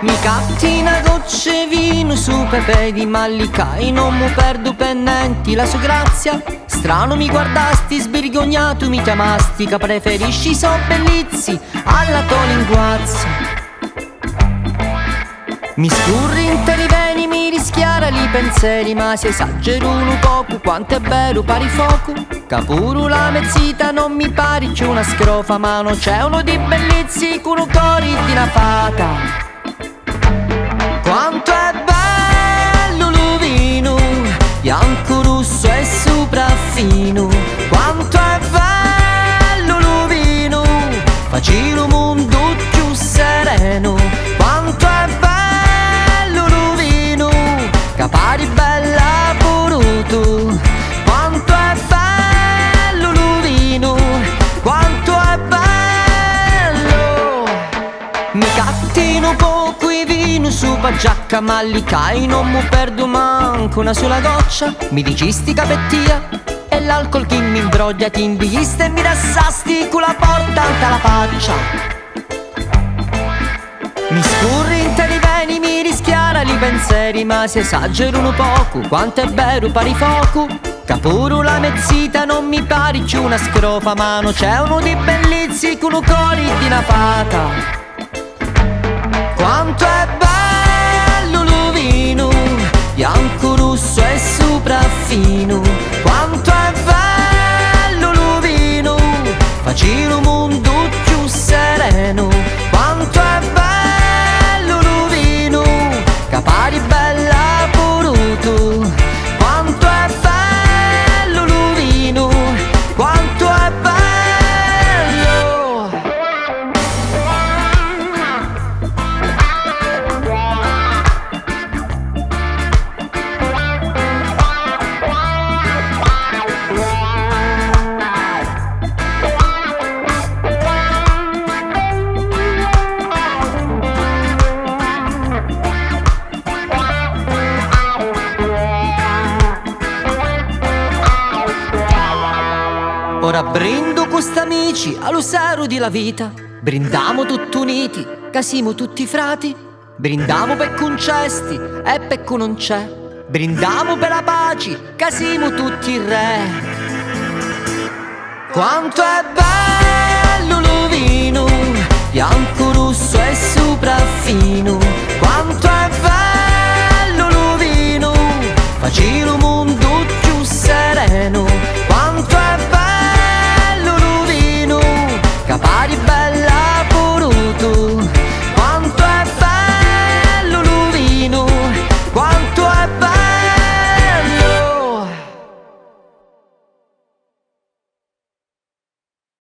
Mi cattina gocce vino su pepe di mallicai, non mu perdo pennenti la sua grazia. Strano mi guardasti, sbirgognato mi chiamasti, che preferisci so bellizzi alla tua linguazza. Mi scurri interi veni, mi rischiara li pensieri, ma si esagero un poco, quanto è bello pari fuoco. Capuru la mezzita non mi pari c'è una scrofa, ma non c'è uno di bellizzi con un cori di una fata. Quanto è bello l'uvino, bianco, rosso e sopraffino. Quanto è bello l'uvino, facile un mondo più sereno. Quanto è bello l'uvino, che pari bella voluto. Quanto è bello l'uvino, quanto è bello. Mi cattino poco i vino su giacca mallicai, non mu perdo manco una sola goccia. Mi dicisti capettia e l'alcol che mi imbroglia, ti invisti e mi rassasti con la porta alta la faccia. Mi scurri interi veni, mi rischiara li pensieri, ma si esagero un poco, quanto è vero pari fuoco. Capuru la mezzita non mi pari c'è una scrofa, ma non c'è uno di bellizzi con un cori di una fata. Quanto è bello l'uvino, bianco, rosso e sopraffino. Quanto è bello l'uvino, facile un mondo più sereno. Quanto è bello l'uvino, che pari bella voluto. Quanto è bello l'uvino, quanto è bello. Ora brindo con st'amici all'usaro di la vita. Brindiamo tutti uniti, che siamo tutti frati. Brindiamo per concesti e per chi non c'è. Brindiamo per la pace, che siamo tutti re. Quanto è bello